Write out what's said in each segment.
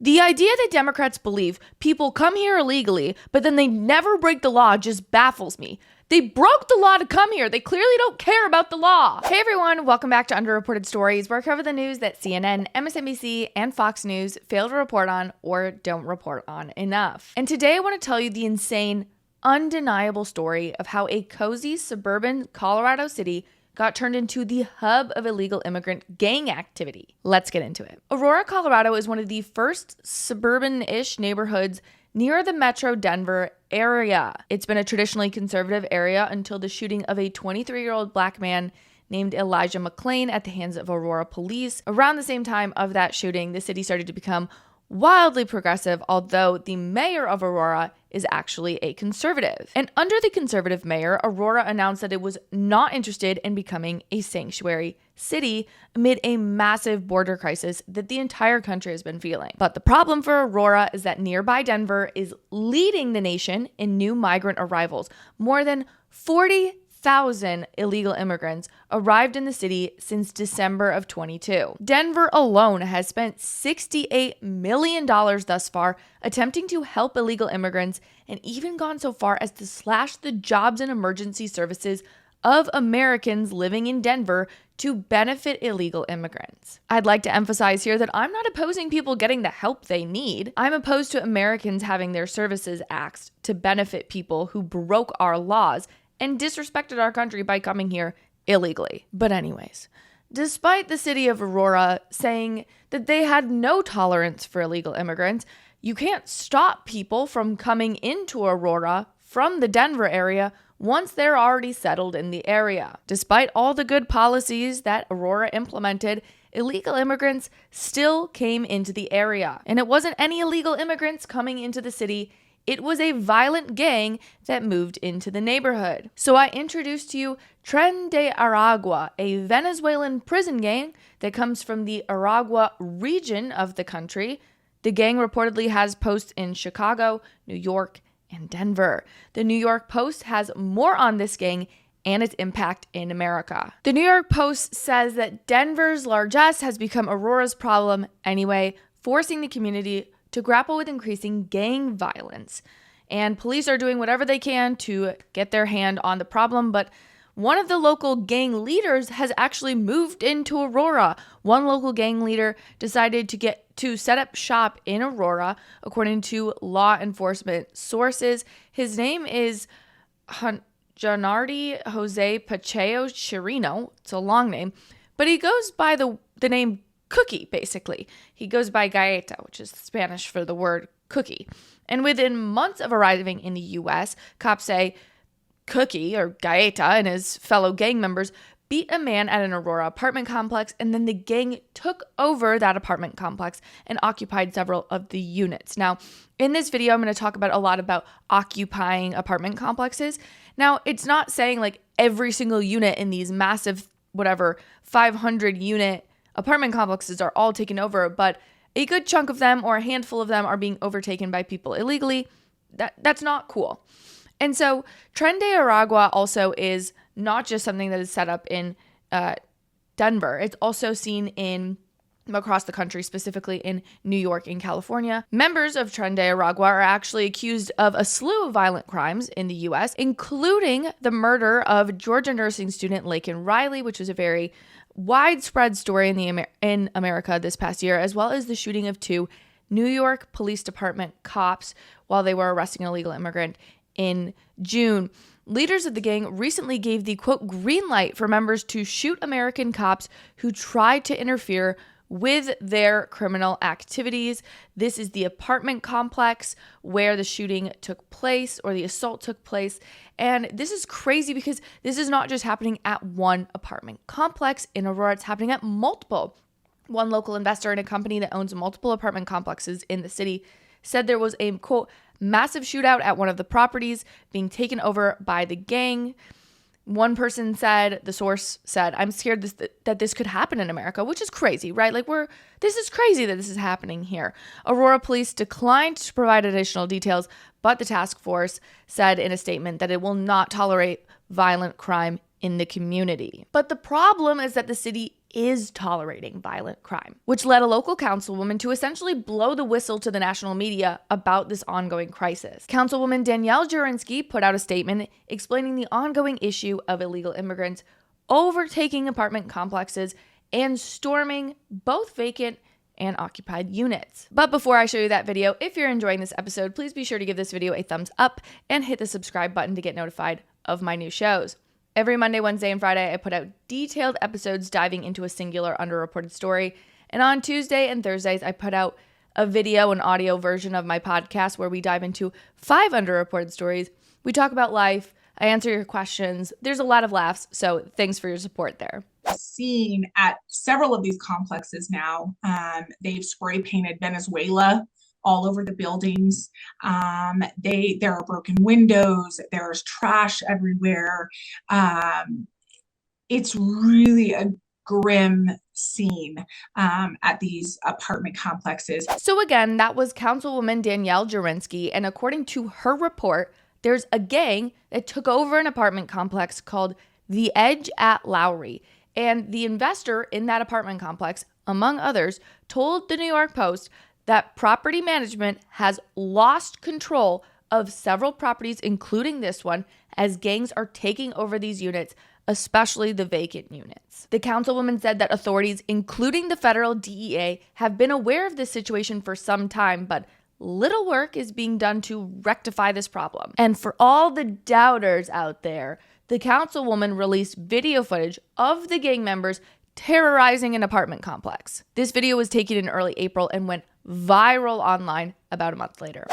The idea that Democrats believe people come here illegally, but then they never break the law just baffles me. They broke the law to come here. They clearly don't care about the law. Hey everyone, welcome back to Underreported Stories, where I cover the news that CNN, MSNBC, and Fox News fail to report on or don't report on enough. And today I want to tell you the insane, undeniable story of how a cozy suburban Colorado city got turned into the hub of illegal immigrant gang activity. Let's get into it. Aurora, Colorado is one of the first suburban-ish neighborhoods near the metro Denver area. It's been a traditionally conservative area until the shooting of a 23-year-old black man named Elijah McClain at the hands of Aurora police. Around the same time of that shooting, the city started to become wildly progressive, although the mayor of Aurora is actually a conservative. And under the conservative mayor, Aurora announced that it was not interested in becoming a sanctuary city amid a massive border crisis that the entire country has been feeling. But the problem for Aurora is that nearby Denver is leading the nation in new migrant arrivals. More than 40,000 illegal immigrants arrived in the city since December of 22. Denver alone has spent $68 million thus far attempting to help illegal immigrants, and even gone so far as to slash the jobs and emergency services of Americans living in Denver to benefit illegal immigrants. I'd like to emphasize here that I'm not opposing people getting the help they need. I'm opposed to Americans having their services axed to benefit people who broke our laws and disrespected our country by coming here illegally. But anyways, despite the city of Aurora saying that they had no tolerance for illegal immigrants, you can't stop people from coming into Aurora from the Denver area once they're already settled in the area. Despite all the good policies that Aurora implemented, illegal immigrants still came into the area. And it wasn't any illegal immigrants coming into the city. It was a violent gang that moved into the neighborhood. So I introduced to you Tren de Aragua, a Venezuelan prison gang that comes from the Aragua region of the country. The gang reportedly has posts in Chicago, New York, and Denver. The New York Post has more on this gang and its impact in America. The New York Post says that Denver's largesse has become Aurora's problem anyway, forcing the community to grapple with increasing gang violence. And police are doing whatever they can to get their hand on the problem, but one of the local gang leaders has actually moved into Aurora. One local gang leader decided to set up shop in Aurora, according to law enforcement sources. His name is Janardi Jose Pacheco Chirino. It's a long name, but he goes by the name Cookie, basically. He goes by Galleta, which is Spanish for the word cookie. And within months of arriving in the U.S., cops say Cookie, or Galleta, and his fellow gang members beat a man at an Aurora apartment complex, and then the gang took over that apartment complex and occupied several of the units. Now, in this video, I'm going to talk about a lot about occupying apartment complexes. Now, it's not saying like every single unit in these massive, 500 unit apartment complexes are all taken over, but a good chunk of them or a handful of them are being overtaken by people illegally. That's not cool. And so Tren de Aragua also is not just something that is set up in Denver. It's also seen across the country, specifically in New York and California. Members of Tren de Aragua are actually accused of a slew of violent crimes in the U.S., including the murder of Georgia nursing student Laken Riley, which was a very widespread story in America this past year, as well as the shooting of 2 New York Police Department cops while they were arresting an illegal immigrant in June. Leaders of the gang recently gave the, quote, green light for members to shoot American cops who tried to interfere with their criminal activities. This is the apartment complex where the shooting took place, or the assault took place. And this is crazy because this is not just happening at one apartment complex in Aurora, it's happening at multiple. One local investor in a company that owns multiple apartment complexes in the city said there was a, quote, massive shootout at one of the properties being taken over by the gang. One person said, the source said, I'm scared that this could happen in America, which is crazy, right? This is crazy that this is happening here. Aurora police declined to provide additional details, but the task force said in a statement that it will not tolerate violent crime in the community. But the problem is that the city is tolerating violent crime, which led a local councilwoman to essentially blow the whistle to the national media about this ongoing crisis. Councilwoman Danielle Jurinski put out a statement explaining the ongoing issue of illegal immigrants overtaking apartment complexes and storming both vacant and occupied units. But before I show you that video, if you're enjoying this episode, please be sure to give this video a thumbs up and hit the subscribe button to get notified of my new shows. Every Monday, Wednesday, and Friday, I put out detailed episodes diving into a singular underreported story. And on Tuesday and Thursdays, I put out a video and audio version of my podcast where we dive into 5 underreported stories. We talk about life. I answer your questions. There's a lot of laughs, so thanks for your support there. Seen at several of these complexes now. They've spray painted Venezuela all over the buildings. There are broken windows. There's trash everywhere. It's really a grim scene at these apartment complexes. So again, that was Councilwoman Danielle Jurinski, and according to her report, there's a gang that took over an apartment complex called The Edge at Lowry. And the investor in that apartment complex, among others, told the New York Post that property management has lost control of several properties, including this one, as gangs are taking over these units, especially the vacant units. The councilwoman said that authorities, including the federal DEA, have been aware of this situation for some time, but little work is being done to rectify this problem. And for all the doubters out there, the councilwoman released video footage of the gang members terrorizing an apartment complex. This video was taken in early April and went viral online about a month later.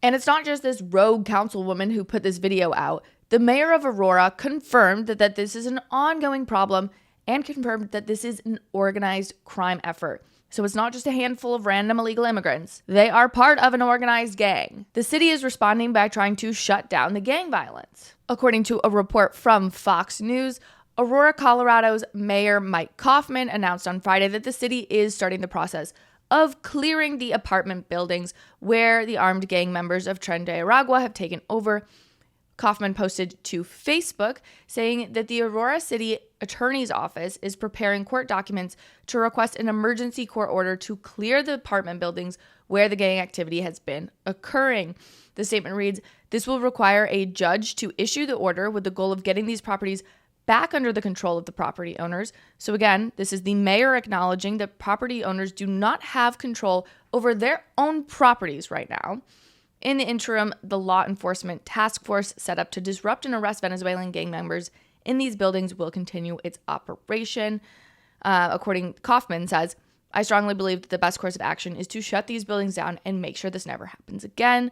And it's not just this rogue councilwoman who put this video out. The mayor of Aurora confirmed that this is an ongoing problem and confirmed that this is an organized crime effort. So it's not just a handful of random illegal immigrants. They are part of an organized gang. The city is responding by trying to shut down the gang violence. According to a report from Fox News, Aurora, Colorado's Mayor Mike Kaufman announced on Friday that the city is starting the process of clearing the apartment buildings where the armed gang members of Transpired have taken over. Kaufman posted to Facebook saying that the Aurora City Attorney's Office is preparing court documents to request an emergency court order to clear the apartment buildings where the gang activity has been occurring. The statement reads, "This will require a judge to issue the order with the goal of getting these properties back under the control of the property owners." So again, this is the mayor acknowledging that property owners do not have control over their own properties right now. In the interim, the law enforcement task force set up to disrupt and arrest Venezuelan gang members in these buildings will continue its operation. According Kaufman says, "I strongly believe that the best course of action is to shut these buildings down and make sure this never happens again."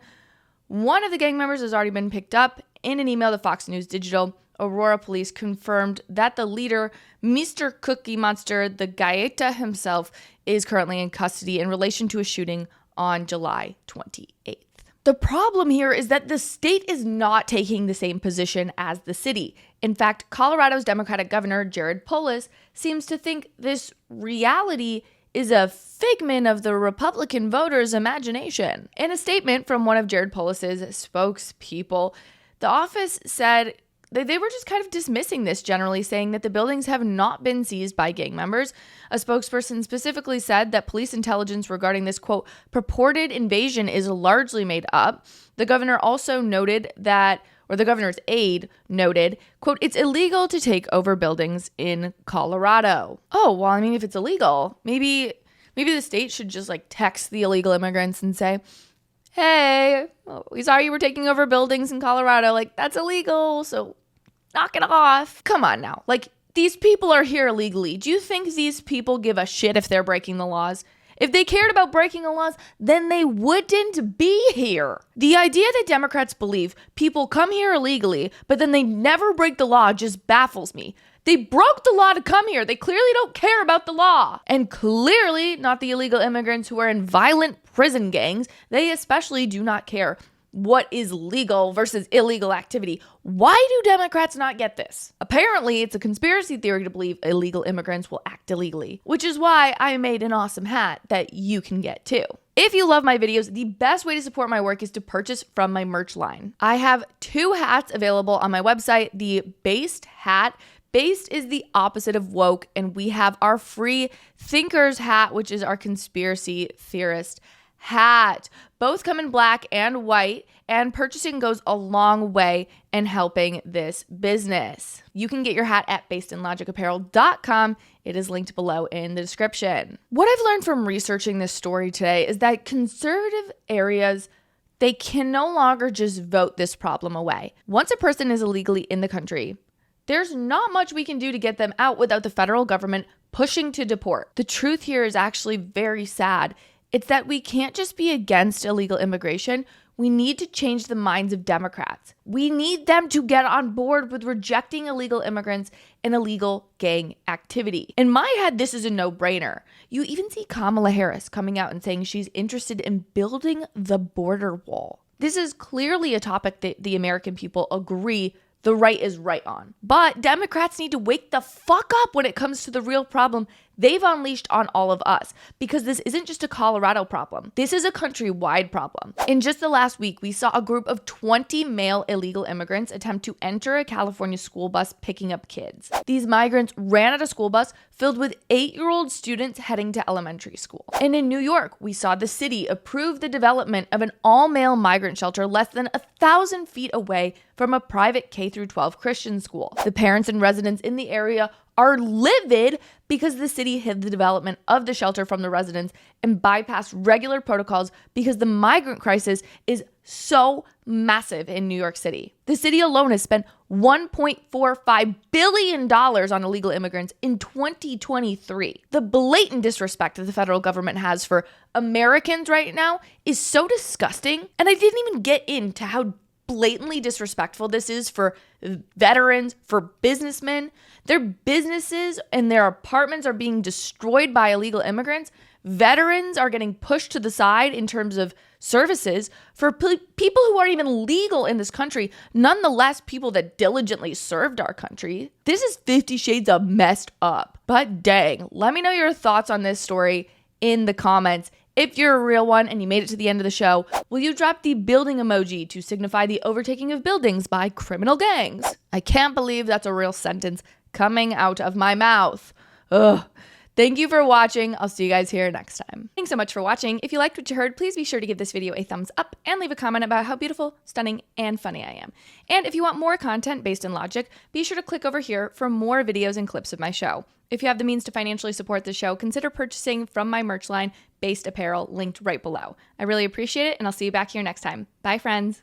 One of the gang members has already been picked up. In an email to Fox News Digital, Aurora police confirmed that the leader, Mr. Cookie Monster, the Gaeta himself, is currently in custody in relation to a shooting on July 28th. The problem here is that the state is not taking the same position as the city. In fact, Colorado's Democratic Governor, Jared Polis, seems to think this reality is a figment of the Republican voters' imagination. In a statement from one of Jared Polis's spokespeople, the office said they were just kind of dismissing this generally, saying that the buildings have not been seized by gang members. A spokesperson specifically said that police intelligence regarding this, quote, purported invasion is largely made up. The governor also noted that, or the governor's aide noted, quote, "It's illegal to take over buildings in Colorado." Oh, well, I mean, if it's illegal, maybe the state should just like text the illegal immigrants and say, "Hey, we saw you were taking over buildings in Colorado. Like, that's illegal, so knock it off." Come on now. Like, these people are here illegally. Do you think these people give a shit if they're breaking the laws? If they cared about breaking the laws, then they wouldn't be here. The idea that Democrats believe people come here illegally, but then they never break the law just baffles me. They broke the law to come here. They clearly don't care about the law. And clearly not the illegal immigrants who are in violent prison gangs. They especially do not care. what is legal versus illegal activity. Why do Democrats not get this? Apparently, it's a conspiracy theory to believe illegal immigrants will act illegally, which is why I made an awesome hat that you can get too. If you love my videos, the best way to support my work is to purchase from my merch line. I have 2 hats available on my website. The Based hat. Based is the opposite of woke, and we have our free Thinkers hat, which is our conspiracy theorist hat. Both come in black and white, and purchasing goes a long way in helping this business. You can get your hat at basedinlogicapparel.com. It is linked below in the description. What I've learned from researching this story today is that conservative areas, they can no longer just vote this problem away. Once a person is illegally in the country, there's not much we can do to get them out without the federal government pushing to deport. The truth here is actually very sad. It's that we can't just be against illegal immigration. We need to change the minds of Democrats. We need them to get on board with rejecting illegal immigrants and illegal gang activity. In my head, this is a no-brainer. You even see Kamala Harris coming out and saying she's interested in building the border wall. This is clearly a topic that the American people agree the right is right on. But Democrats need to wake the fuck up when it comes to the real problem they've unleashed on all of us, because this isn't just a Colorado problem. This is a countrywide problem. In just the last week, we saw a group of 20 male illegal immigrants attempt to enter a California school bus picking up kids. These migrants ran at a school bus filled with 8-year-old students heading to elementary school. And in New York, we saw the city approve the development of an all-male migrant shelter less than 1,000 feet away from a private K-12 Christian school. The parents and residents in the area are livid because the city hid the development of the shelter from the residents and bypassed regular protocols because the migrant crisis is so massive in New York City. The city alone has spent $1.45 billion on illegal immigrants in 2023. The blatant disrespect that the federal government has for Americans right now is so disgusting. And I didn't even get into how blatantly disrespectful this is for veterans, for businessmen. Their businesses and their apartments are being destroyed by illegal immigrants. Veterans are getting pushed to the side in terms of services for people who aren't even legal in this country, nonetheless people that diligently served our country. This is 50 shades of messed up. But dang, let me know your thoughts on this story in the comments. If you're a real one and you made it to the end of the show, will you drop the building emoji to signify the overtaking of buildings by criminal gangs? I can't believe that's a real sentence coming out of my mouth. Ugh. Thank you for watching. I'll see you guys here next time. Thanks so much for watching. If you liked what you heard, please be sure to give this video a thumbs up and leave a comment about how beautiful, stunning, and funny I am. And if you want more content based in logic, be sure to click over here for more videos and clips of my show. If you have the means to financially support the show, consider purchasing from my merch line, Based Apparel, linked right below. I really appreciate it, and I'll see you back here next time. Bye, friends.